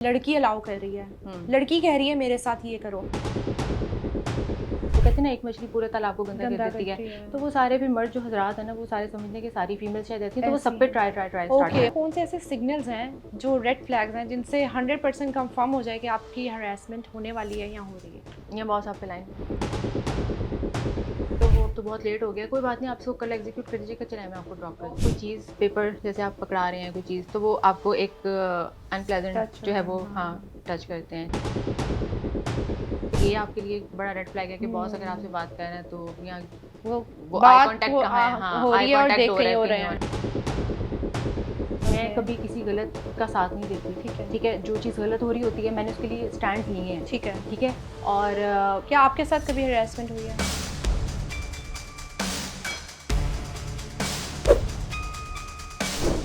लड़की अलाउ कर रही है, लड़की कह रही है मेरे साथ ये करो। तो कहते हैं ना एक मछली पूरे तालाब को गंदा कर देती है। तो वो सारे भी मर्द जो हजरात है ना वो सारे समझते हैं कि सारी फीमेल शायद ऐसी हैं, तो वो सब पे ट्राई स्टार्ट ओके, कौन से ऐसे सिग्नल्स हैं जो रेड फ्लैग्स हैं जिनसे 100% कंफर्म हो जाए कि आपकी हरासमेंट होने वाली है या हो रही है? ये बॉस आप पे लाइन तो वो तो बहुत लेट हो गया, कोई बात नहीं, आप इसको कल एग्जीक्यूट कर दीजिएगा, चले मैं आपको ड्रॉप कर दूँ। कोई चीज़ पेपर जैसे आप पकड़ा रहे हैं कोई चीज़, तो वो आपको एक अनप्लेजेंट जो है वो टच करते हैं। ये आपके लिए बड़ा रेड फ्लैग है कि बॉस अगर आपसे बात कर रहे हैं तो यहाँ वो आई कांटेक्ट हो रही है और देख रही हो रहे हैं। मैं कभी किसी गलत का साथ नहीं देती, ठीक है, जो चीज़ गलत हो रही होती है मैंने उसके लिए स्टैंड लिए हैं, ठीक है। और क्या आपके साथ कभी हरासमेंट हुई है?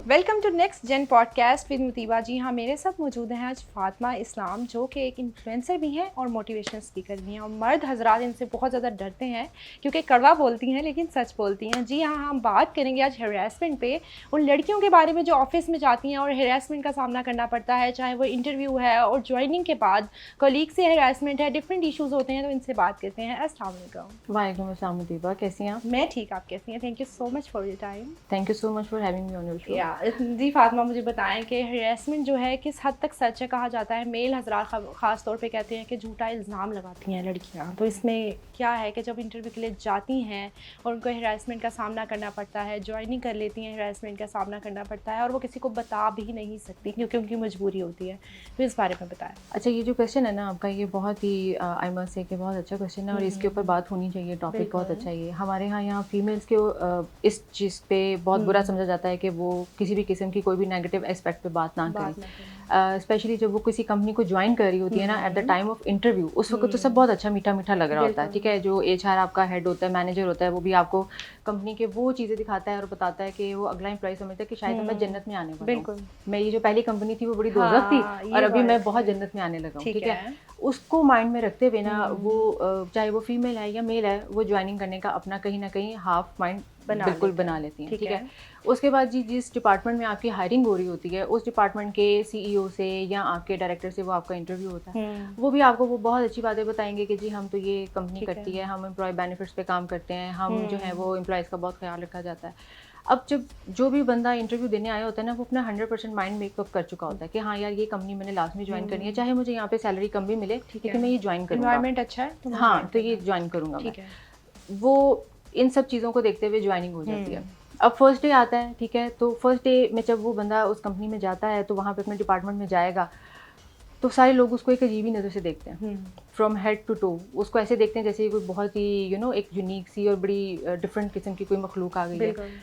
Welcome to next gen podcast with Muteeba. जी हाँ, मेरे साथ मौजूद हैं आज फातिमा इस्लाम, जो कि एक इन्फ्लुएंसर भी हैं और मोटिवेशनल स्पीकर भी हैं। और मर्द हजरात इनसे बहुत ज़्यादा डरते हैं क्योंकि कड़वा बोलती हैं लेकिन सच बोलती हैं। जी हाँ, हम बात करेंगे आज हरासमेंट पे, उन लड़कियों के बारे में जो ऑफिस में जाती हैं और हरासमेंट का सामना करना पड़ता है, चाहे वो इंटरव्यू है और ज्वाइनिंग के बाद कलीग से हरासमेंट है, डिफरेंट इशूज़ होते हैं। तो इनसे बात करते हैं। अस्सलाम वालेकुम। वालेकुम अस्सलाम मुतीबा, कैसी हैं आप? मैं ठीक, आप कैसी हैं? Thank you so much for your time. Thank you so much for having me on your show. जी फातिमा, मुझे बताएं कि हरासमेंट जो है किस हद तक सच है? कहा जाता है मेल हजरात ख़ास तौर पे कहते हैं कि झूठा इल्ज़ाम लगाती हैं लड़कियां, तो इसमें क्या है कि जब इंटरव्यू के लिए जाती हैं और उनको हरासमेंट का सामना करना पड़ता है, ज्वाइनिंग कर लेती हैं, हरासमेंट का सामना करना पड़ता है और वो किसी को बता भी नहीं सकती क्योंकि उनकी मजबूरी होती है। तो इस बारे में बताएं। अच्छा, ये जो क्वेश्चन है ना आपका, ये बहुत ही आई मस्ट से कि बहुत अच्छा क्वेश्चन है और इसके ऊपर बात होनी चाहिए। टॉपिक बहुत अच्छा है ये। हमारे यहाँ फीमेल्स के इस चीज़ पे बहुत बुरा समझा जाता है कि वो किसी भी किस्म की कोई भी नेगेटिव एस्पेक्ट पे बात ना करें। स्पेशली जब वो किसी कंपनी को ज्वाइन कर रही होती है ना, at the time of interview, उस वक्त तो सब बहुत अच्छा मीठा मीठा लग रहा होता है, ठीक है। जो HR आपका हेड होता है, मैनेजर होता है, वो भी आपको कंपनी के वो चीज़ें दिखाता है और बताता है कि वो अगला एम्प्लॉय समझता है कि शायद मैं जन्नत में आने वाला हूँ। मेरी जो पहली कंपनी थी वो बड़ी दोज़ख थी और अभी मैं बहुत जन्नत में आने लगा हूँ, ठीक है। उसको माइंड में रखते हुए ना वो चाहे वो फीमेल है या मेल है, वो ज्वाइनिंग करने का अपना कहीं ना कहीं हाफ माइंड बिल्कुल बना लेती हैं, ठीक है। उसके बाद जी जिस डिपार्टमेंट में आपकी हायरिंग हो रही होती है, उस डिपार्टमेंट के CEO से या आपके डायरेक्टर से वो आपका इंटरव्यू होता है, वो भी आपको वो बहुत अच्छी बातें बताएंगे कि जी हम तो ये कंपनी करती है, हम एम्प्लॉय बेनिफिट्स पे काम करते हैं, हम जो है वो एम्प्लॉयज़ का बहुत ख्याल रखा जाता है। अब जब जो भी बंदा इंटरव्यू देने आया होता है ना, वो अपना 100% माइंड मेकअप कर चुका होता है कि हाँ यार ये कंपनी मैंने लास्ट में ज्वाइन करनी है, चाहे मुझे यहाँ पे सैलरी कम भी मिले, लेकिन मैं ये ज्वाइन करूँगा, एनवायरनमेंट अच्छा है तो हाँ तो ये ज्वाइन करूँगा मैं। वो इन सब चीज़ों को देखते हुए ज्वाइनिंग हो जाती है। अब फर्स्ट डे आता है, ठीक है, तो फर्स्ट डे में जब वो बंदा उस कंपनी में जाता है तो वहाँ पे अपने डिपार्टमेंट में जाएगा तो सारे लोग उसको एक अजीब ही नज़र से देखते हैं, फ्रॉम हेड टू टो। उसको ऐसे देखते हैं जैसे कोई बहुत ही एक यूनिक सी और बड़ी डिफरेंट किस्म की कोई मखलूक आ गई है।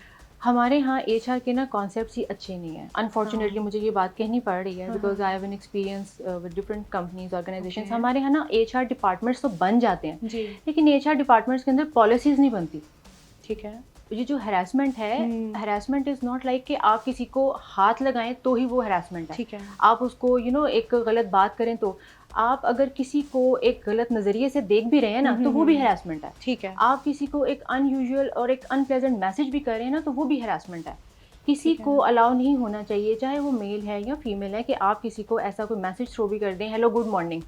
हमारे यहाँ HR के ना कॉन्सेप्ट्स ही अच्छे नहीं हैं। अनफॉर्चुनेटली मुझे ये बात कहनी पड़ रही है because I have an experience with different companies organisations. हमारे यहाँ ना HR डिपार्टमेंट्स तो बन जाते हैं लेकिन HR डिपार्टमेंट्स के अंदर पॉलिसीज नहीं बनती, ठीक है। ये जो हरासमेंट है, हरासमेंट इज़ नॉट लाइक कि आप किसी को हाथ लगाएं तो ही वो हरासमेंट है, ठीक है। आप उसको एक गलत बात करें तो, आप अगर किसी को एक गलत नज़रिए से देख भी रहे हैं ना तो वो भी हरासमेंट है, ठीक है। आप किसी को एक अनयूजुअल और एक अनप्लेजेंट मैसेज भी कर रहे हैं ना तो वो भी हरासमेंट है। किसी को अलाउ नहीं होना चाहिए, चाहे वो मेल है या फीमेल है, कि आप किसी को ऐसा कोई मैसेज थ्रो भी कर दें, हेलो गुड मॉर्निंग।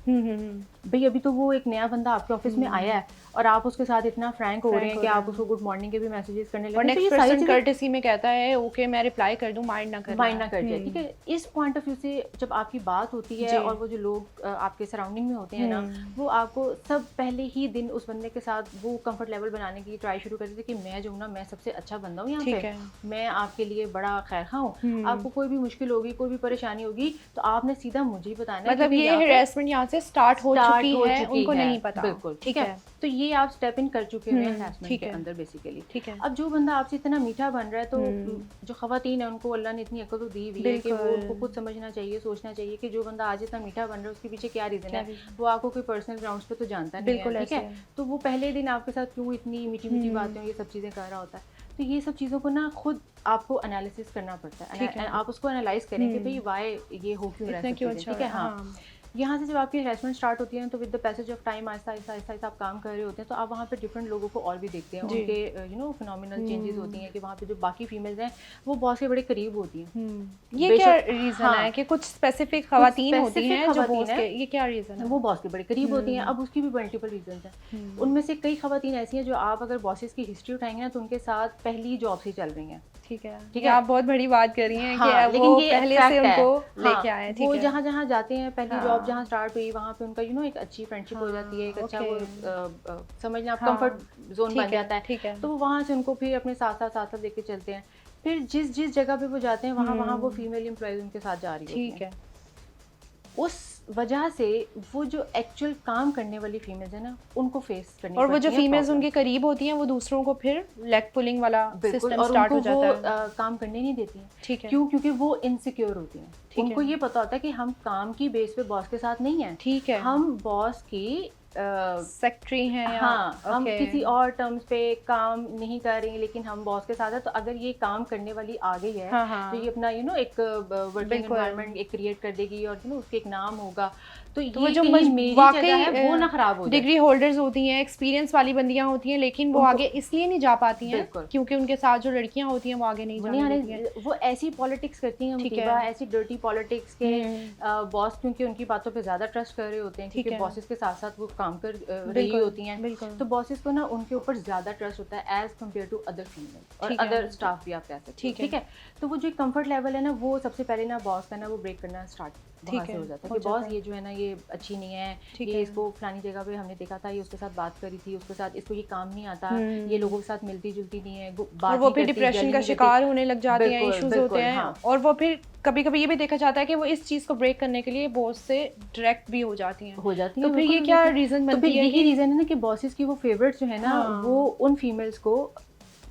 भाई अभी तो वो एक नया बंदा आपके ऑफिस में आया है और आप उसके साथ इतना फ्रैंक हो रहे हैं कि आप उसको गुड मॉर्निंग के भी मैसेजेस करने लगे, नेक्स्ट पर्सन कर्टेसी में कहता है ओके मैं रिप्लाई कर दूं, माइंड ना कर जाए, ठीक है। इस पॉइंट ऑफ व्यू से जब आपकी बात होती है और वो जो लोग आपके सराउंडिंग में होते हैं ना, वो आपको सब पहले ही दिन उस बंदे के साथ वो कंफर्ट लेवल बनाने की ट्राई शुरू कर देते कि मैं जो हूँ ना, मैं सबसे अच्छा बंदा हूँ यहाँ पे, मैं आपके लिए बड़ा खैर खा हूँ, आपको कोई भी मुश्किल होगी, कोई भी परेशानी होगी तो आपने सीधा मुझे ही बताना है। मतलब ये हरासमेंट यहाँ से स्टार्ट हो चुकी है, उनको नहीं पता, बिल्कुल, ठीक है। तो ये आप स्टेप इन कर चुके हैं हरासमेंट के अंदर बेसिकली, ठीक है। अब जो बंदा आपसे इतना मीठा बन रहा है तो जो खवातीन है उनको अल्लाह ने इतनी अक्ल तो दी हुई है कि वो उनको खुद समझना चाहिए, सोचना चाहिए कि जो बंदा आज इतना मीठा बन रहा है उसके पीछे क्या रीजन है। वो आपको कोई पर्सनल ग्राउंड्स पे तो जानता नहीं है, ठीक है। तो वो पहले दिन आपके साथ क्यों इतनी मीठी मीठी बातें ये सब चीज़ें कर रहा होता है, तो ये सब चीज़ों को ना खुद आपको एनालिसिस करना पड़ता है। आप उसको एनालाइज करें कि भाई वाई ये हो क्यों रहा है, ठीक है। हाँ, यहाँ से जब आपकी हरेसमेंट स्टार्ट होती है तो with the passage of time Aahista Aahista Aahista Aahista आप काम कर रहे होते हैं, तो आप वहाँ पे डिफरेंट लोगों को और भी देखते हैं, उनके फिनोमिनल चेंजेस होती हैं कि वहाँ पे जो बाकी फीमेल्स हैं वो बॉस के बड़े करीब होती हैं। ये क्या रीज़न है कि कुछ स्पेसिफिक खवातीन होती हैं जो बॉस के, ये क्या रीज़न है? वो बॉस के बड़े करीब होती हैं। अब उसकी भी मल्टीपल रीजंस हैं। उनमें से कई खवातीन ऐसी हैं जो आप अगर बॉसेस की हिस्ट्री उठाएंगे ना तो उनके साथ पहली जॉब से चल रही हैं। ठीक है, आप बहुत बड़ी बात कर रही हैं कि लेकिन वो ये पहले से उनको लेके आए हैं। वो जहाँ जहाँ जाते हैं, पहली जॉब जहाँ स्टार्ट हुई वहाँ पे उनका एक अच्छी फ्रेंडशिप हो जाती है, एक अच्छा वो समझ लें आप कंफर्ट जोन बन जाता है। तो वो वहाँ से उनको फिर अपने साथ साथ लेके चलते हैं। फिर जिस जगह पे वो जाते हैं वहाँ वो फीमेल एम्प्लॉयज उनके साथ जा रही होती हैं। ठीक है, उस वजह से वो जो एक्चुअल काम करने वाली फीमेल्स है ना उनको फेस करनी और वो जो फीमेल्स उनके करीब होती हैं वो दूसरों को फिर लेग पुलिंग वाला सिस्टम स्टार्ट हो जाता है। काम करने नहीं देती हैं। ठीक है, क्यों? क्योंकि वो इनसिक्योर होती हैं। उनको ये पता होता है कि हम काम की बेस पे बॉस के साथ नहीं हैं। ठीक है, हम बॉस की सेक्रेटरी हैं। हाँ, हम किसी और टर्म्स पे काम नहीं कर रही, लेकिन हम बॉस के साथ है। तो अगर ये काम करने वाली आ गई है तो ये अपना एक वर्किंग एनवायरनमेंट एक क्रिएट कर देगी और उसके एक नाम होगा। तो ये जो मेरी जगह है वो ना खराब हो जाए। डिग्री होल्डर्स होती हैं, एक्सपीरियंस वाली बंदियां होती हैं, लेकिन वो आगे इसलिए नहीं जा पाती हैं क्योंकि उनके साथ जो लड़कियां होती हैं वो आगे नहीं जाने देती हैं। वो ऐसी पॉलिटिक्स करती हैं, ऐसी डर्टी पॉलिटिक्स के बॉस क्योंकि उनकी बातों पे ज्यादा ट्रस्ट कर रहे होते हैं, क्योंकि बॉसेस के साथ साथ वो काम कर रही होती हैं। तो बॉसेस को ना उनके ऊपर ज्यादा ट्रस्ट होता है as compare to other female और अदर स्टाफ भी आप कह सकते हैं। ठीक है, तो वो जो कंफर्ट लेवल है ना वो सबसे पहले ना बॉस का ना वो ब्रेक करना स्टार्ट वहाँ से हो जाता है कि बॉस ये जो है ना ये अच्छी नहीं है, ये इसको फलानी जगह पे हमने देखा था, ये उसके साथ बात करी थी, उसके साथ इसको ये काम नहीं आता, ये लोगों के साथ मिलती जुलती नहीं है, बात वो फिर डिप्रेशन का शिकार होने लग जाते हैं, इश्यूज होते हैं। और वो फिर कभी कभी ये भी देखा जाता है कि वो इस चीज को ब्रेक करने के लिए बॉस से डायरेक्ट भी हो जाती हैं। तो फिर ये क्या रीजन बनती है? यही रीजन है ना कि बॉसेस की वो फेवरेट्स जो है ना वो उन फीमेल्स को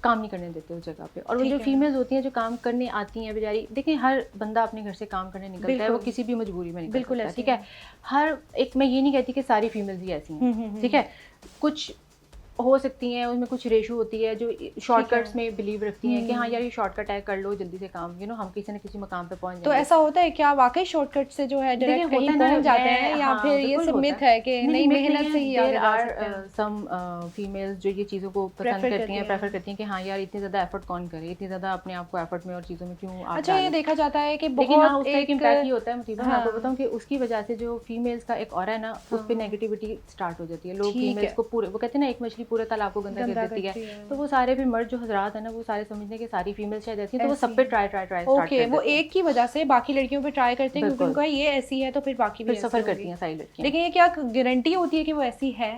काम नहीं करने देते उस जगह पे। और वो जो फीमेल्स होती हैं जो काम करने आती हैं बेचारी, देखिए हर बंदा अपने घर से काम करने निकलता है, वो किसी भी मजबूरी में निकलता है। ठीक है, हर एक, मैं ये नहीं कहती कि सारी फीमेल्स ही ऐसी हैं। ठीक है, कुछ हो सकती हैं, उसमें कुछ रेशो होती है जो शॉर्टकट्स में बिलीव रखती हैं कि हाँ यार ये शॉर्टकट है, कर लो जल्दी से काम, हम किसी न किसी मकाम पे पहुंच जाएंगे। तो ऐसा होता है क्या वाकई शॉर्टकट से जो है डायरेक्ट कहीं पहुंच जाते हैं, या फिर ये सब मिथ है कि नहीं मेहनत से ही आगे जा सकते हैं? सम फीमेल्स जो ये चीज़ों को पसंद करती हैं, प्रेफर करती हैं कि हाँ यार इतनी ज़्यादा एफर्ट कौन करे, इतनी ज़्यादा अपने आप को एफर्ट में और चीज़ों में क्यों। अच्छा, ये देखा जाता है कि बहुत उसका एक इम्पैक्ट ये होता है मुसीबत, मैं आपको बताऊँ कि उसकी वजह से जो फीमेल्स का एक ऑरा है ना उस पर नेगेटिविटी स्टार्ट हो जाती है। लोग फीमेल्स को पूरे, वो कहते हैं ना एक मछली पूरे तालाब को गंदा कर देती है, तो वो सारे फिर मर्द जो हजरात है ना वो सारे समझते हैं कि सारी फीमेल्स शायद ऐसी हैं, तो वो सब पे ट्राई स्टार्ट करते हैं। वो एक की वजह से बाकी लड़कियों पे ट्राई करते हैं क्योंकि उनको ये ऐसी है तो फिर बाकी भी सफर करती हैं सारी लड़कियां। लेकिन ये क्या गारंटी होती है कि वो ऐसी है?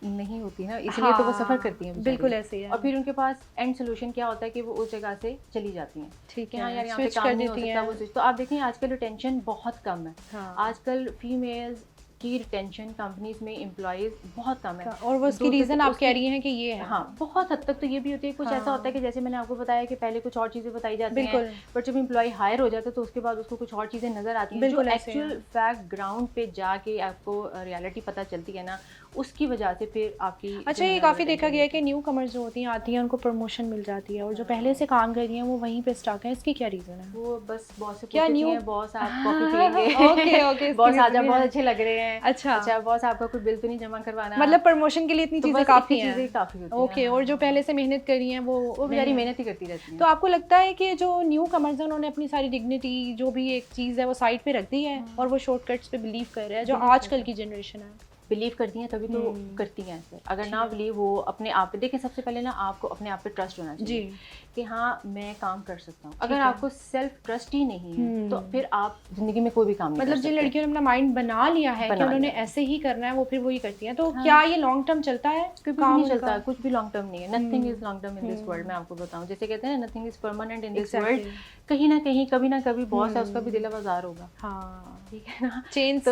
नहीं होती ना, इसलिए तो वो सफर करती हैं। बिल्कुल ऐसे है। और फिर उनके पास एंड सोल्यूशन क्या होता है कि वो उस जगह से चली जाती हैं। ठीक है, हाँ यार यहाँ पे काम नहीं हो सकता, वो स्विच। तो आप देखें आजकल रिटेंशन बहुत कम है। आजकल फीमेल्स की रिटेंशन कंपनीज में एम्प्लॉयज बहुत कम है, और वो उसकी रीजन आप कह रही हैं कि ये है। हाँ, बहुत हद तक तो ये भी होती है। कुछ ऐसा होता है कि जैसे मैंने आपको बताया कि पहले कुछ और चीजें बताई जाती हैं, बट जब एम्प्लॉय हायर हो जाता है तो उसके बाद उसको कुछ और चीजें नजर आती हैं जो एक्चुअल फैक्ट ग्राउंड पे जाके आपको रियलिटी पता चलती है ना, उसकी वजह से फिर आपकी। अच्छा, ये काफ़ी देखा गया है कि न्यू कमर्स जो होती हैं आती हैं उनको प्रमोशन मिल जाती है और जो पहले से काम कर रही हैं वो वहीं पे स्टक है। इसकी क्या रीज़न है? वो बस बॉस से क्या न्यू, बॉस आप कॉफी पिएंगे? ओके, बॉस आज आप बहुत अच्छे लग रहे हैं। अच्छा, बॉस आपका कोई बिल तो नहीं जमा करवाना? मतलब प्रमोशन के लिए इतनी चीज़ें काफ़ी हैं। होती हैं। ओके, और जो पहले से मेहनत कर रही हैं वो बेचारी मेहनत ही करती रहती हैं। तो आपको लगता है कि जो न्यू कमर्स हैं उन्होंने अपनी सारी डिग्निटी जो भी एक चीज़ है वो साइड पे रख दी है और वो शॉर्टकट्स पे बिलीव कर रहे हैं, जो आजकल की जनरेशन है? बिलीव करती हैं तभी तो करती हैं ऐसे। अगर ना बिलीव हो अपने आप पे, देखिए सबसे पहले ना आपको अपने आप पे ट्रस्ट होना चाहिए कि हाँ मैं काम कर सकता हूँ। अगर आपको सेल्फ ट्रस्ट ही नहीं है तो फिर आप जिंदगी में कोई भी काम नहीं कर सकते। मतलब जिन लड़कियों ने अपना माइंड बना लिया है कि उन्होंने ऐसे ही करना है वो फिर वही करती हैं। तो क्या ये लॉन्ग टर्म चलता है? कुछ नहीं चलता, कुछ भी लॉन्ग टर्म नहीं है। Nothing is long term in this world. मैं आपको बताऊँ, जैसे कहते हैं nothing is permanent in this world. कहीं ना कहीं कभी ना कभी बॉस है उसका भी दिल बाजार होगा। हाँ, ठीक है ना, चेंज तो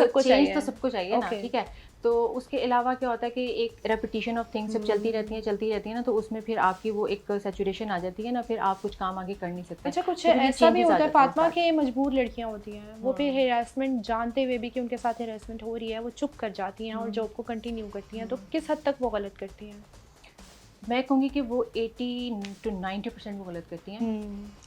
सबको चाहिए ना। ठीक है, तो उसके अलावा क्या होता है कि एक रेपिटेशन ऑफ थिंग्स जब चलती रहती है ना, तो उसमें फिर आपकी वो एक सैचुरेशन आ जाती है ना, फिर आप कुछ काम आगे कर नहीं सकते। अच्छा, कुछ ऐसा भी होता है फातिमा के मजबूर लड़कियां होती हैं वो फिर हेरासमेंट जानते हुए भी कि उनके साथ हेरासमेंट हो रही है वो चुप कर जाती हैं और जॉब को कंटिन्यू करती हैं, तो किस हद तक वो गलत करती हैं? मैं कहूँगी कि वो 80 to 90% वो गलत करती हैं।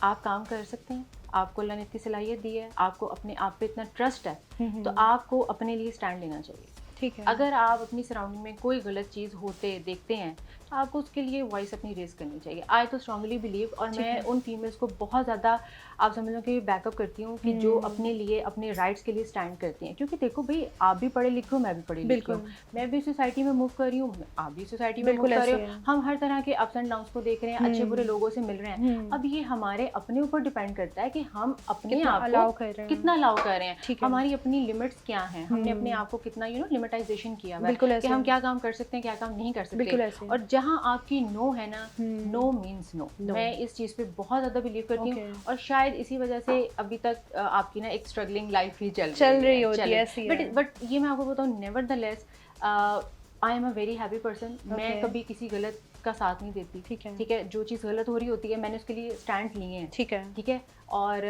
आप काम कर सकते हैं, आपको अल्लाह ने इतनी सलाहियत दी है, आपको अपने आप पे इतना ट्रस्ट है, तो आपको अपने लिए स्टैंड लेना चाहिए। ठीक है। अगर आप अपनी सराउंडिंग में कोई गलत चीज़ होते देखते हैं तो आपको उसके लिए वॉइस अपनी रेस करनी चाहिए। आई तो स्ट्रांगली बिलीव, और मैं उन फीमेल्स को बहुत ज़्यादा आप समझ लो कि बैकअप करती हूँ कि जो अपने लिए अपने राइट्स के लिए स्टैंड करती हैं। क्योंकि देखो भाई, आप भी पढ़े लिखे हो, मैं भी पढ़ी लिखी हूँ, मैं भी सोसाइटी में मूव कर रही हूँ, आप भी सोसाइटी में मूव कर रहे हो, हम हर तरह के अप्स एंड डाउन्स को देख रहे हैं, अच्छे बुरे लोगों से मिल रहे हैं। अब ये हमारे अपने ऊपर डिपेंड करता है कि हम अपने आप को कितना अलाउ कर रहे हैं, हमारी अपनी लिमिट्स क्या हैं, हमने अपने आप को कितना लिमिटाइजेशन किया हुआ है कि हम क्या काम कर सकते हैं, क्या काम नहीं कर सकते। और जहाँ आपकी नो है ना, नो मीन्स नो। मैं इस चीज़ पे बहुत ज़्यादा बिलीव करती हूँ, और शायद इसी वजह से अभी तक आपकी ना एक स्ट्रगलिंग लाइफ ही चल रही होती है। बट ये मैं आपको बताऊँ, nevertheless I am a very happy person. मैं कभी किसी गलत का साथ नहीं देती। ठीक है, जो चीज़ गलत हो रही होती है मैंने उसके लिए स्टैंड लिए हैं। ठीक है। और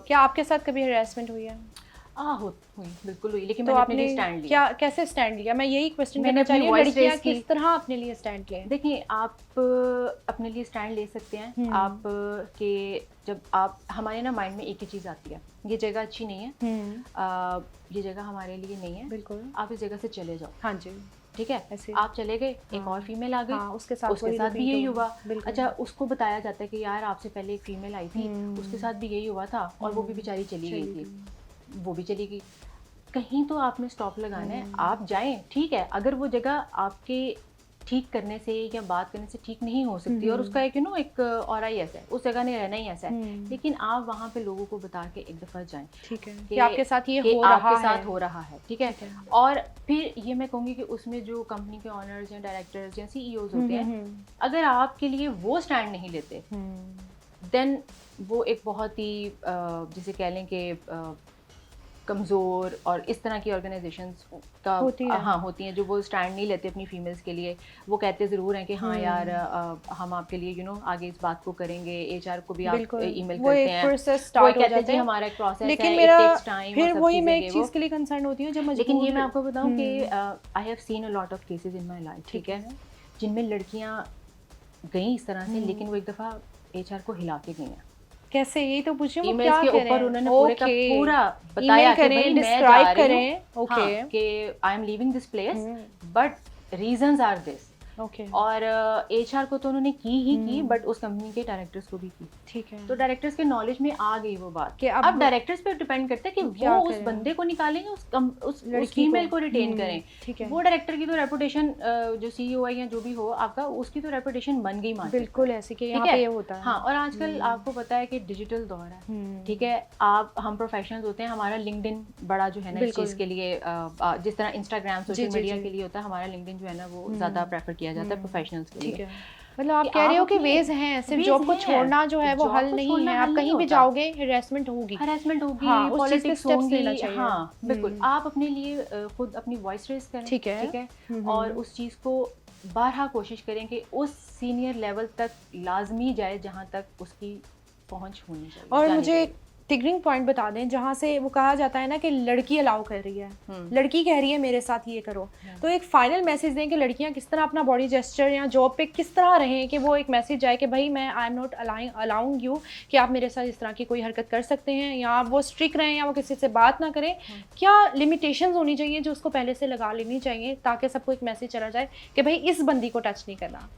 क्या आपके साथ कभी हरासमेंट हुई है? हुई, बिल्कुल हुई, लेकिन तो मैंने अपने लिए स्टैंड लिया। कैसे स्टैंड लिया? मैं यही क्वेश्चन करना चाह रही हूँ, लड़कियां किस तरह अपने लिए स्टैंड लें? देखिए, आप अपने लिए स्टैंड ले सकते हैं आप के जब आप हमारे ना माइंड में एक ही चीज़ आती है, ये जगह अच्छी नहीं है, ये जगह हमारे लिए नहीं है, बिल्कुल आप इस जगह से चले जाओ। हाँ जी, ठीक है, ऐसे आप चले गए, एक और फीमेल आ गई, उसके साथ भी यही हुआ। अच्छा, उसको बताया जाता है कि यार आपसे पहले एक फीमेल आई थी, उसके साथ भी यही हुआ था, और वो भी बेचारी चली गई थी, वो भी चली गई। कहीं तो आपने स्टॉप लगाना है, आप जाएं। ठीक है, अगर वो जगह आपके ठीक करने से या बात करने से ठीक नहीं हो सकती, और उसका एक एक और ही ऐसा है, उस जगह ने रहना ही ऐसा है, लेकिन आप वहाँ पे लोगों को बता के एक दफ़ा जाएं। ठीक है, कि आपके साथ ये हो रहा है। ठीक है, और फिर ये मैं कहूँगी कि उसमें जो कंपनी के ऑनर्स या डायरेक्टर्स या सीईओज होते हैं, अगर आपके लिए वो स्टैंड नहीं लेते, देन वो एक बहुत ही जिसे कह लें कि कमज़ोर और इस तरह की ऑर्गेनाइजेशंस का होती हैं जो वो स्टैंड नहीं लेते अपनी फीमेल्स के लिए। वो कहते ज़रूर हैं कि हाँ यार हम आपके लिए आगे इस बात को करेंगे, एचआर को भी आप ईमेल करते हैं, वो कहते हैं जी हमारा एक प्रोसेस है, लेकिन मेरा फिर वही मैं एक चीज़ के लिए कंसर्न होती हूँ जब लेकिन ये मैं आपको बताऊँ कि I have seen a lot of cases in my life, ठीक है, जिनमें लड़कियाँ गई इस तरह से, लेकिन वो एक दफ़ा एचआर को हिला के गई हैं। कैसे? यही तो पूछिए, वो क्या के ऊपर उन्होंने पूरे का पूरा बताया कि भाई मैं जा रही हूँ, कि I am leaving this place, but reasons are this. और एचआर को तो उन्होंने की ही की, बट उस कंपनी के डायरेक्टर्स को भी की। ठीक है, तो डायरेक्टर्स के नॉलेज में आ गई वो बात कि अब डायरेक्टर्स पे डिपेंड करता है कि वो उस बंदे को निकालेंगे, उस फीमेल को रिटेन करें। ठीक है, वो डायरेक्टर की तो रेपुटेशन, जो सीईओ है या जो भी हो आपका, उसकी तो रेपुटेशन बन गई मार्केट। बिल्कुल ऐसे कि यहाँ पे ये होता है। हाँ, और आजकल आपको पता है कि डिजिटल दौर है। ठीक है, हम प्रोफेशनल्स होते हैं, हमारा लिंक्डइन बड़ा जो है ना इस चीज़ के लिए, जिस तरह इंस्टाग्राम सोशल मीडिया के लिए होता है, हमारा लिंक्डइन जो है ना वो ज़्यादा प्रेफर किया जाता है प्रोफेशनल्स के लिए। मतलब आप कह रहे हो कि वेज हैं, सिर्फ जॉब को छोड़ना जो है वो हल नहीं है। आप कहीं भी जाओगे हरेसमेंट होगी, पॉलिटिक्स होंगी। हाँ बिल्कुल, आप अपने लिए खुद अपनी वॉइस रेस करें। ठीक है, और उस चीज़ को बारहा कोशिश करें कि उस सीनियर लेवल तक लाजमी जाए जहाँ तक उसकी पहुँच होनी चाहिए। और मुझे टिगरिंग पॉइंट बता दें जहाँ से वो कहा जाता है ना कि लड़की अलाउ कर रही है, लड़की कह रही है मेरे साथ ये करो, तो एक फाइनल मैसेज दें कि लड़कियाँ किस तरह अपना बॉडी जेस्चर या जॉब पे किस तरह रहें, कि वो एक मैसेज जाए कि भाई मैं I am not allowing you कि आप मेरे साथ इस तरह की कोई हरकत कर सकते हैं, या वो स्ट्रिक्ट रहें या वो किसी से बात ना करें। क्या लिमिटेशंस होनी चाहिए जो उसको पहले से लगा लेनी चाहिए, ताकि सबको एक मैसेज चला जाए कि भाई इस बंदी को टच नहीं करना।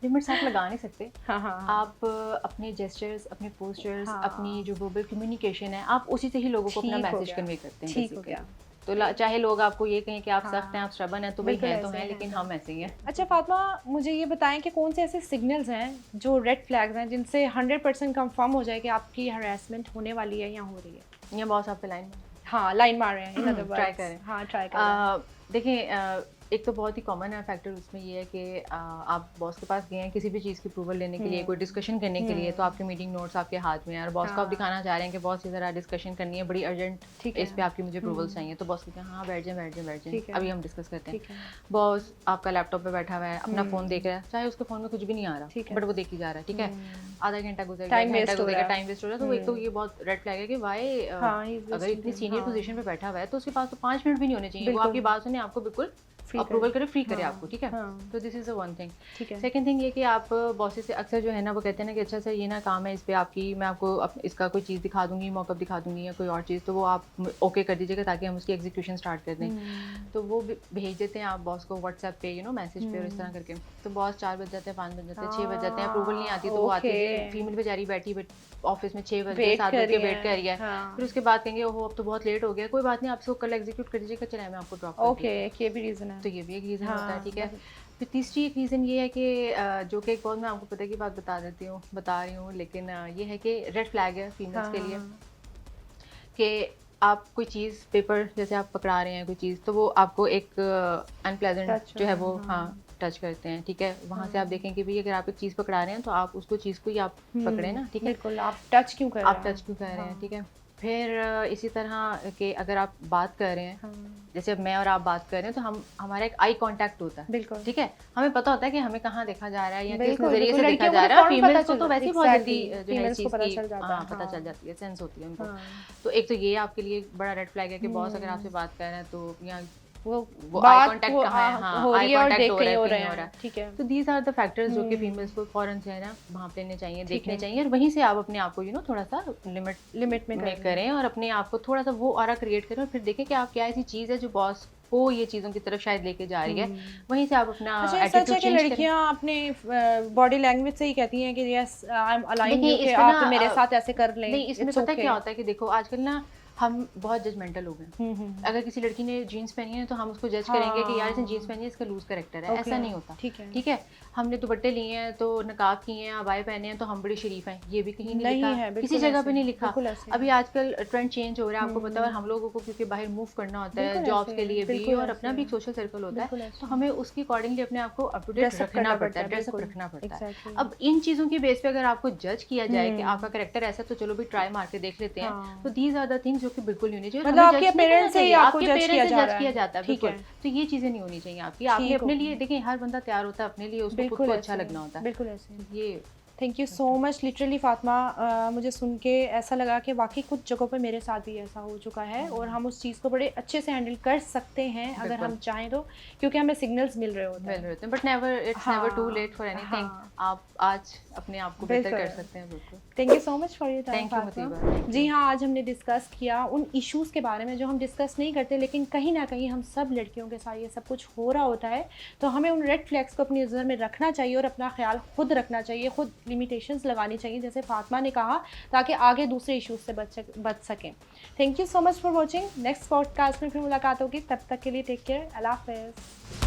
लिमिट्स आप लगा नहीं सकते। आप अपने जेस्चर्स, अपने पोस्चर्स, अपनी जो वर्बल कम्युनिकेशन है, आप उसी से ही लोगों को अपना मैसेज कन्वे करते हैं। ठीक हो गया। तो चाहे लोग आपको ये कहें कि आप सख्त हैं, आप स्टबर्न हैं, तो भाई हैं तो हैं, लेकिन हम ऐसे ही हैं। अच्छा फातिमा, मुझे ये बताएं कि कौन से ऐसे सिग्नल्स हैं जो रेड फ्लैग्स हैं जिनसे 100% कंफर्म हो जाए कि आपकी हरासमेंट होने वाली है या हो रही है? या बॉस आप पे लाइन लाइन मार रहे हैं, ट्राई करें। ट्राई करें। देखिए, एक तो बहुत ही कॉमन है फैक्टर उसमें ये है कि आप बॉस के पास गए हैं किसी भी चीज़ की अप्रूवल लेने के लिए, कोई डिस्कशन करने के लिए, तो आपके मीटिंग नोट्स आपके हाथ में है और बॉस को आप दिखाना चाह रहे हैं कि बॉस इधर डिस्कशन करनी है, बड़ी अर्जेंट, इस पे आपकी मुझे अप्रूवल्स चाहिए। तो बॉस कहते हैं हाँ बैठ जाए, अभी हम डिस्कस करते हैं। बॉस आपका लैपटॉप पे बैठा हुआ है, अपना फ़ोन देख रहा है, चाहे उसके फ़ोन में कुछ भी नहीं आ रहा, बट वो देखी जा रहा है। ठीक है, आधा घंटा गुजरेगा, टाइम वेस्ट हो रहा है। तो एक तो ये बहुत रेड फ्लैग है कि भाई अगर इतनी सीनियर पोजीशन पे बैठा हुआ है तो उसके पास तो 5 मिनट भी नहीं होने चाहिए, वो आपकी बात सुने, आपको बिल्कुल अप्रूवल करे, फ्री करे हाँ, आपको, ठीक है। हाँ। तो this is a one thing. ठीक है। सेकंड थिंग ये कि आप बॉसेस से अक्सर जो है ना वो कहते हैं ना कि अच्छा सर ये ना काम है, इस पे आपकी मैं आपको इसका कोई चीज़ दिखा दूंगी, मॉकअप दिखा दूंगी या कोई और चीज़, तो वो आप ओके कर दीजिएगा ताकि हम उसकी एग्जीक्यूशन स्टार्ट कर दें। तो वो भेज देते हैं आप बॉस को व्हाट्सएप पे, मैसेज पे, और इस तरह करके। तो बॉस 4 बज जाते हैं, 5 बज जाते हैं, 6 बज जाते हैं, अप्रूवल नहीं आती, तो वो आती है फीमेल बेचारी बैठी ऑफिस में 6 बजे 7 बजे वेट कर रही है। फिर उसके बाद कहेंगे ओहो अब तो बहुत लेट हो गया, कोई बात नहीं आप इसको कल एग्जीक्यूट कर दीजिएगा, चले मैं आपको ड्रॉप कर ओके, ये भी रीज़न है। तो ये भी एक रीज़न होता है, ठीक है। फिर तीसरी एक रीज़न ये है कि जो कि एक बहुत मैं आपको पता की बात बता रही हूँ, लेकिन ये है कि रेड फ्लैग है फीमेल्स के लिए कि आप कोई चीज़ पेपर जैसे आप पकड़ा रहे हैं कोई चीज़, तो वो आपको एक अनप्लेजेंट जो है वो टच करते हैं, ठीक है। वहाँ से आप देखें कि भाई अगर आप एक चीज़ पकड़ा रहे हैं तो आप उसको चीज़ को ही आप पकड़े ना, ठीक है। बिल्कुल, आप टच क्यों कर रहे हैं, ठीक है। फिर इसी तरह के अगर आप बात कर रहे हैं, जैसे अब मैं और आप बात कर रहे हैं, तो हमारा एक आई कांटेक्ट होता है, बिल्कुल, ठीक है। हमें पता होता है कि हमें कहाँ देखा जा रहा है या किस नजरिए से देखा जा रहा है। फीमेल्स को तो वैसे ही बहुत जल्दी जो है चीज़ की पता चल जाती है, सेंस होती है उनको। तो एक तो ये आपके लिए बड़ा रेड फ्लैग है कि बॉस अगर आपसे बात कर रहे हैं तो या वो आई कांटेक्ट कहाँ है, हाँ आई कांटेक्ट हो रहा है, ठीक है। तो दीज आर द फैक्टर्स जो कि फीमेल्स को फौरन से है ना भांप लेने चाहिए, देखने चाहिए, और वहीं से आप अपने आप को थोड़ा सा लिमिट में करें और अपने आप को थोड़ा सा वो ऑरा क्रिएट करें, और फिर देखें कि आप क्या ऐसी चीज़ है जो बॉस को ये चीज़ों की तरफ शायद लेके जा रही है, वहीं से आप अपना एटीट्यूड चेंज करें। लड़कियां अपने बॉडी लैंग्वेज से ही कहती हैं कि यस आई एम अलाइंग यू, कि आप मेरे साथ ऐसे कर लें। नहीं, इसमें पता क्या होता है कि देखो आजकल ना हम बहुत जजमेंटल हो गए। अगर किसी लड़की ने जीन्स पहनी है तो हम उसको जज करेंगे कि यार इसने जीन्स पहनी है, इसका लूज कैरेक्टर है। ऐसा नहीं होता, ठीक है। हमने दुपट्टे लिए हैं तो नकाब किए हैं, अबाए पहने हैं तो हम बड़े शरीफ हैं, ये भी कहीं नहीं लिखा है, किसी जगह पे नहीं लिखा। अभी आजकल ट्रेंड चेंज हो रहा है, आपको पता है, और हम लोगों को क्योंकि बाहर मूव करना होता है जॉब्स के लिए भी, और अपना भी एक सोशल सर्कल होता है, तो हमें उसके अकॉर्डिंगली अपने आप को अप टू डेट रखना पड़ता है, ड्रेसअप रखना पड़ता है। अब इन चीज़ों की बेस पे अगर आपको जज किया जाए कि आपका कैरेक्टर ऐसा, तो चलो भी ट्राई मार के देख लेते हैं, तो दीज आर द थिंग्स जो कि बिल्कुल नहीं होनी चाहिए। मतलब आपके पेरेंट्स से ही आपको जज किया जाता है, बिल्कुल। तो ये चीज़ें नहीं होनी चाहिए आपकी। आपने अपने लिए, देखिए हर बंदा तैयार होता है अपने लिए, उसको खुद को अच्छा लगना होता है, बिल्कुल ऐसे। ये thank you so much literally Fatima, मुझे सुन के ऐसा लगा कि वाकई कुछ जगहों पे मेरे साथ भी ऐसा हो चुका है, और हम उस चीज़ को बड़े अच्छे से हैंडल कर सकते हैं अगर हम चाहें तो, क्योंकि हमें सिग्नल्स मिल रहे होते हैं। But it's never too late for anything. आप आज अपने आप को बेहतर कर सकते हैं, बिल्कुल। Thank you so much for your time Fatima. जी हाँ, आज हमने डिस्कस किया उन इश्यूज़ के बारे में जो हम डिस्कस नहीं करते, लेकिन कहीं ना कहीं हम सब लड़कियों के साथ ये सब कुछ हो रहा होता है, तो हमें उन रेड फ्लैग्स को अपनी नज़र में रखना चाहिए और अपना ख्याल खुद रखना चाहिए, खुद लिमिटेशंस लगानी चाहिए, जैसे फातिमा ने कहा, ताकि आगे दूसरे इश्यूज से बच सकें। Thank you so much for watching. Next podcast में फिर मुलाकात होगी, तब तक के लिए टेक केयर, अल्लाह हाफ़िज़।